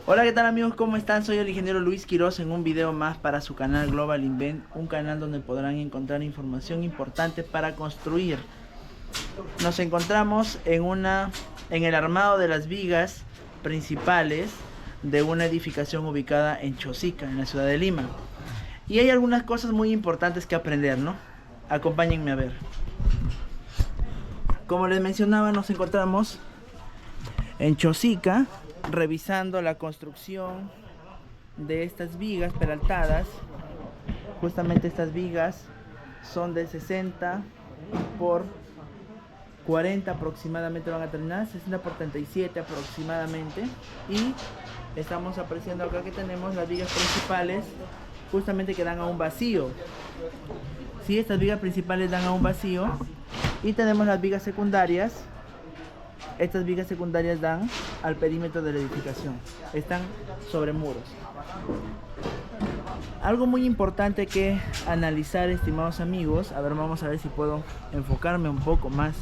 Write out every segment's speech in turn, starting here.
Hola, ¿qué tal amigos? ¿Cómo están? Soy el ingeniero Luis Quiroz en un video más para su canal Global Invent, un canal donde podrán encontrar información importante para construir. Nos encontramos en el armado de las vigas principales de una edificación ubicada en Chosica, en la ciudad de Lima. Y hay algunas cosas muy importantes que aprender, ¿no? Acompáñenme a ver. Como les mencionaba, nos encontramos en Chosica, revisando la construcción de estas vigas peraltadas. Justamente estas vigas son de 60 por 40 aproximadamente, van a terminar 60 por 37 aproximadamente. Y estamos apreciando acá que tenemos las vigas principales justamente que dan a un vacío. Sí, estas vigas principales dan a un vacío. Y tenemos las vigas secundarias. Estas vigas secundarias dan al perímetro de la edificación. Están sobre muros. Algo muy importante que analizar, estimados amigos. A ver, vamos a ver si puedo enfocarme un poco más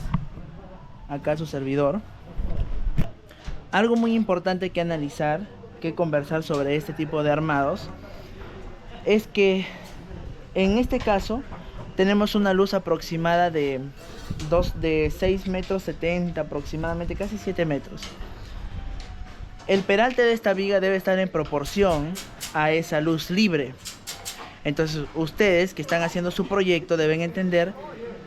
acá a su servidor. Algo muy importante que analizar, que conversar sobre este tipo de armados, es que en este caso tenemos una luz aproximada de 6 metros 70 aproximadamente, casi 7 metros. El peralte de esta viga debe estar en proporción a esa luz libre. Entonces ustedes que están haciendo su proyecto deben entender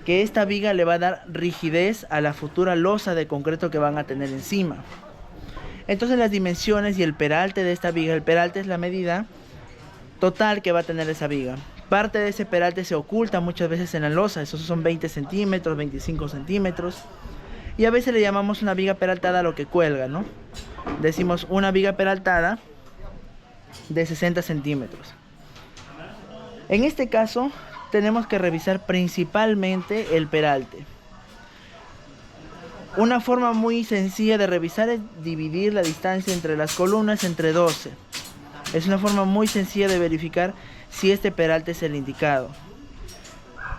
que esta viga le va a dar rigidez a la futura losa de concreto que van a tener encima. Entonces las dimensiones y el peralte de esta viga, el peralte es la medida total que va a tener esa viga. Parte de ese peralte se oculta muchas veces en la losa, esos son 20 centímetros, 25 centímetros. Y a veces le llamamos una viga peraltada a lo que cuelga, ¿no? Decimos una viga peraltada de 60 centímetros. En este caso tenemos que revisar principalmente el peralte. Una forma muy sencilla de revisar es dividir la distancia entre las columnas entre 12. Es una forma muy sencilla de verificar si este peralte es el indicado.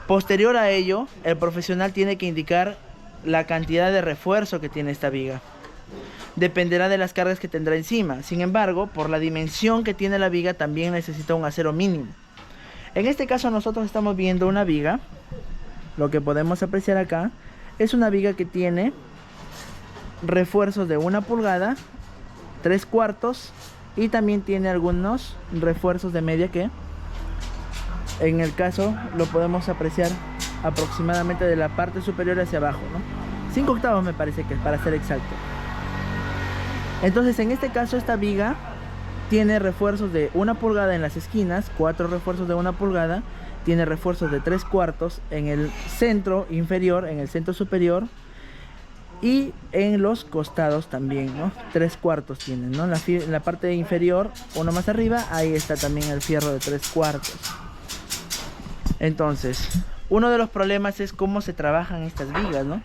Posterior a ello, el profesional tiene que indicar la cantidad de refuerzo que tiene esta viga. Dependerá de las cargas que tendrá encima. Sin embargo, por la dimensión que tiene la viga, también necesita un acero mínimo. En este caso nosotros estamos viendo una viga. Lo que podemos apreciar acá es una viga que tiene refuerzos de 1 pulgada, 3/4 y también tiene algunos refuerzos de media que en el caso lo podemos apreciar aproximadamente de la parte superior hacia abajo, ¿no? 5/8 me parece que es, para ser exacto. Entonces en este caso esta viga tiene refuerzos de 1 pulgada en las esquinas, 4 refuerzos de 1 pulgada, tiene refuerzos de 3/4 en el centro inferior, en el centro superior y en los costados también, ¿no? 3/4 tienen, ¿no? En la parte inferior, uno más arriba, ahí está también el fierro de 3/4. Entonces, uno de los problemas es cómo se trabajan estas vigas, ¿no?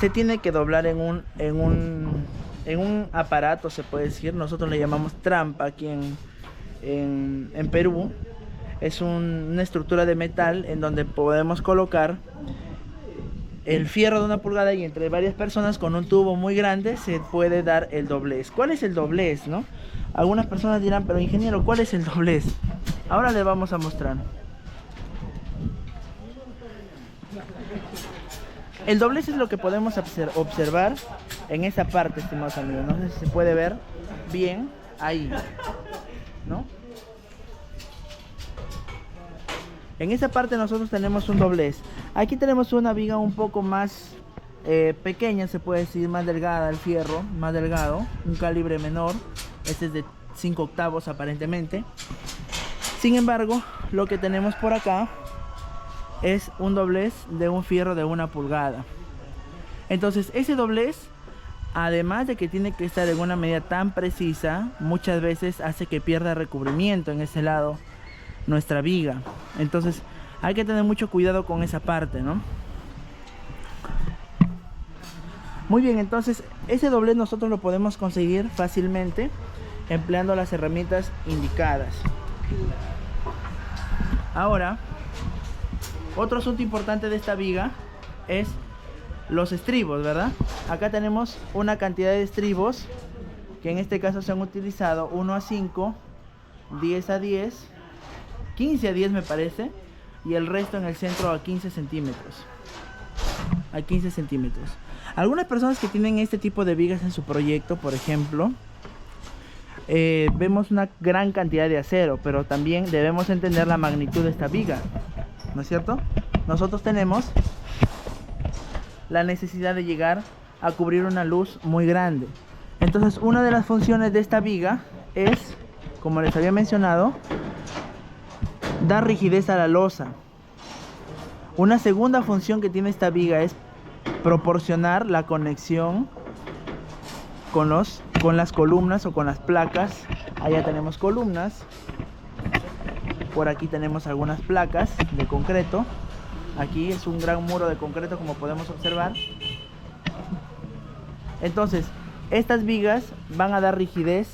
Se tiene que doblar en un aparato, se puede decir. Nosotros le llamamos trampa aquí en Perú. Es una estructura de metal en donde podemos colocar el fierro de 1 pulgada y entre varias personas con un tubo muy grande se puede dar el doblez. ¿Cuál es el doblez, no? Algunas personas dirán, pero ingeniero, ¿cuál es el doblez? Ahora les vamos a mostrar. El doblez es lo que podemos observar en esa parte, estimados amigos. No sé si se puede ver bien ahí, ¿no? En esa parte nosotros tenemos un doblez. Aquí tenemos una viga un poco más pequeña, se puede decir, más delgada, el fierro más delgado, un calibre menor. Este es de 5/8 aparentemente. Sin embargo, lo que tenemos por acá es un doblez de un fierro de 1 pulgada. Entonces ese doblez, además de que tiene que estar en una medida tan precisa, muchas veces hace que pierda recubrimiento en ese lado nuestra viga. Entonces hay que tener mucho cuidado con esa parte, ¿no? Muy bien, entonces ese doblez nosotros lo podemos conseguir fácilmente empleando las herramientas indicadas. Ahora, otro asunto importante de esta viga es los estribos, ¿verdad? Acá tenemos una cantidad de estribos que en este caso se han utilizado 1:5, 10:10, 15:10 me parece, y el resto en el centro a 15 centímetros. A 15 centímetros. Algunas personas que tienen este tipo de vigas en su proyecto, por ejemplo, vemos una gran cantidad de acero, pero también debemos entender la magnitud de esta viga, ¿no es cierto? Nosotros tenemos la necesidad de llegar a cubrir una luz muy grande. Entonces, una de las funciones de esta viga es, como les había mencionado, dar rigidez a la losa. Una segunda función que tiene esta viga es proporcionar la conexión con las columnas o con las placas. Allá tenemos columnas. Por aquí tenemos algunas placas de concreto. Aquí es un gran muro de concreto, como podemos observar. Entonces, estas vigas van a dar rigidez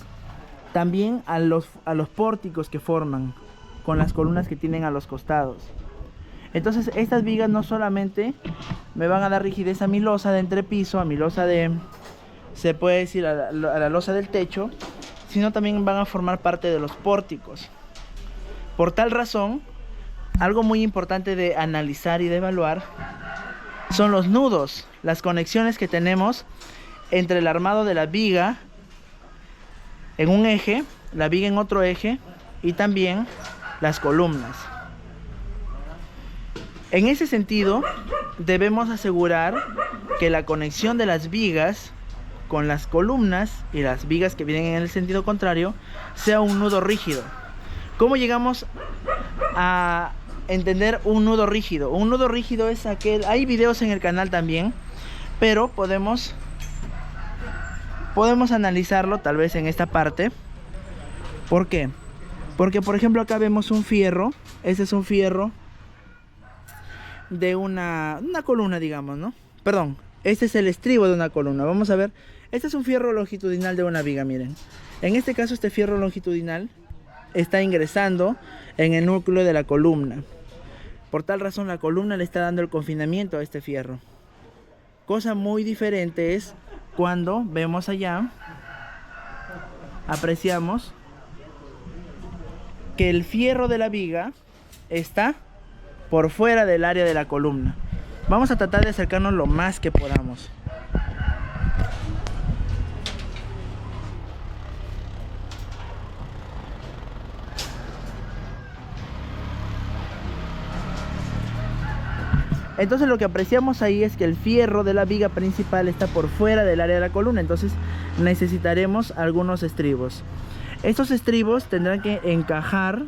también a los pórticos que forman con las columnas que tienen a los costados. Entonces, estas vigas no solamente me van a dar rigidez a mi losa de entrepiso, a mi losa de, se puede decir, a la losa del techo, sino también van a formar parte de los pórticos. Por tal razón, algo muy importante de analizar y de evaluar son los nudos, las conexiones que tenemos entre el armado de la viga en un eje, la viga en otro eje y también las columnas. En ese sentido, debemos asegurar que la conexión de las vigas con las columnas y las vigas que vienen en el sentido contrario sea un nudo rígido. ¿Cómo llegamos a entender un nudo rígido? Un nudo rígido es aquel, hay videos en el canal también, pero podemos analizarlo tal vez en esta parte. ¿Por qué? Porque, por ejemplo, acá vemos un fierro. Este es un fierro de una columna, digamos, ¿no? Perdón, este es el estribo de una columna. Vamos a ver, este es un fierro longitudinal de una viga, miren. En este caso, este fierro longitudinal está ingresando en el núcleo de la columna. Por tal razón, la columna le está dando el confinamiento a este fierro. Cosa muy diferente es cuando vemos allá, apreciamos que el fierro de la viga está por fuera del área de la columna. Vamos a tratar de acercarnos lo más que podamos. Entonces lo que apreciamos ahí es que el fierro de la viga principal está por fuera del área de la columna. Entonces necesitaremos algunos estribos. Estos estribos tendrán que encajar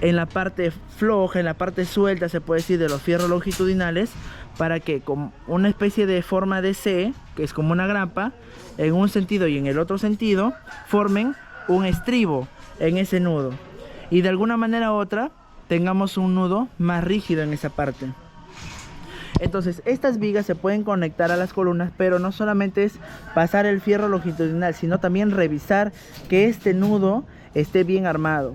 en la parte floja, en la parte suelta, se puede decir, de los fierros longitudinales, para que con una especie de forma de C, que es como una grapa, en un sentido y en el otro sentido, formen un estribo en ese nudo. Y de alguna manera u otra, tengamos un nudo más rígido en esa parte. Entonces, estas vigas se pueden conectar a las columnas, pero no solamente es pasar el fierro longitudinal, sino también revisar que este nudo esté bien armado.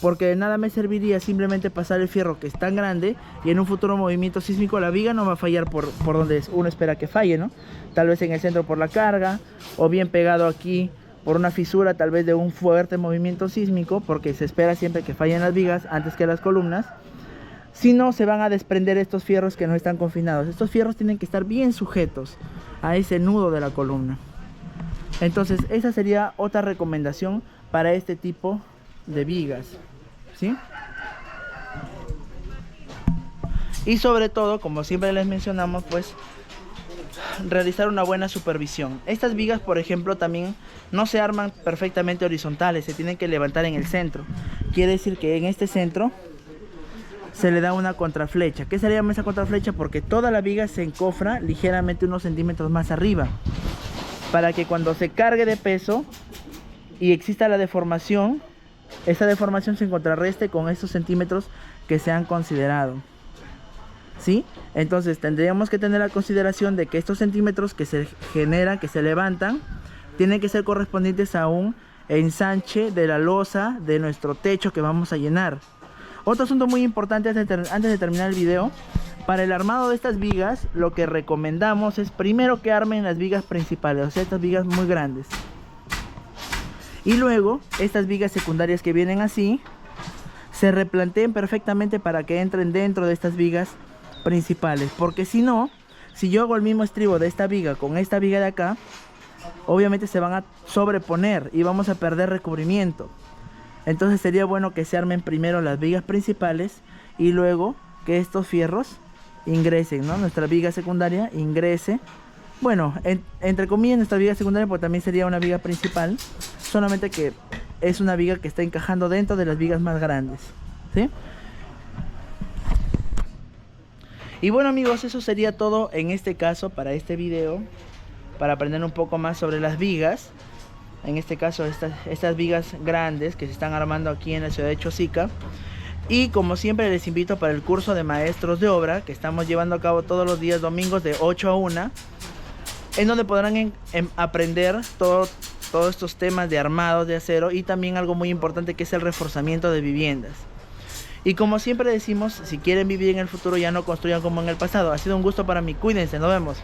Porque de nada me serviría simplemente pasar el fierro que es tan grande y en un futuro movimiento sísmico la viga no va a fallar por donde uno espera que falle, ¿no? Tal vez en el centro por la carga, o bien pegado aquí por una fisura, tal vez de un fuerte movimiento sísmico, porque se espera siempre que fallen las vigas antes que las columnas. Si no, se van a desprender estos fierros que no están confinados. Estos fierros tienen que estar bien sujetos a ese nudo de la columna. Entonces, esa sería otra recomendación para este tipo de vigas, ¿sí? Y sobre todo, como siempre les mencionamos, pues realizar una buena supervisión. Estas vigas, por ejemplo, también no se arman perfectamente horizontales, se tienen que levantar en el centro. Quiere decir que en este centro se le da una contraflecha. ¿Qué se le llama esa contraflecha? Porque toda la viga se encofra ligeramente unos centímetros más arriba, para que cuando se cargue de peso y exista la deformación, esa deformación se contrarreste con estos centímetros que se han considerado, ¿sí? Entonces tendríamos que tener la consideración de que estos centímetros que se generan, que se levantan, tienen que ser correspondientes a un ensanche de la losa de nuestro techo que vamos a llenar. Otro asunto muy importante antes de terminar el video: para el armado de estas vigas, lo que recomendamos es primero que armen las vigas principales, o sea, estas vigas muy grandes. Y luego estas vigas secundarias que vienen así se replanteen perfectamente para que entren dentro de estas vigas principales, porque si no, si yo hago el mismo estribo de esta viga con esta viga de acá, obviamente se van a sobreponer y vamos a perder recubrimiento. Entonces sería bueno que se armen primero las vigas principales y luego que estos fierros ingresen, ¿no? Nuestra viga secundaria ingrese, bueno, entre comillas nuestra viga secundaria, porque también sería una viga principal, solamente que es una viga que está encajando dentro de las vigas más grandes, ¿sí? Y bueno amigos, eso sería todo en este caso para este video, para aprender un poco más sobre las vigas. En este caso estas vigas grandes que se están armando aquí en la ciudad de Chosica. Y como siempre les invito para el curso de maestros de obra que estamos llevando a cabo todos los días domingos de 8 a 1, en donde podrán aprender todos estos temas de armados de acero y también algo muy importante que es el reforzamiento de viviendas. Y como siempre decimos, si quieren vivir en el futuro, ya no construyan como en el pasado. Ha sido un gusto para mí, cuídense, nos vemos.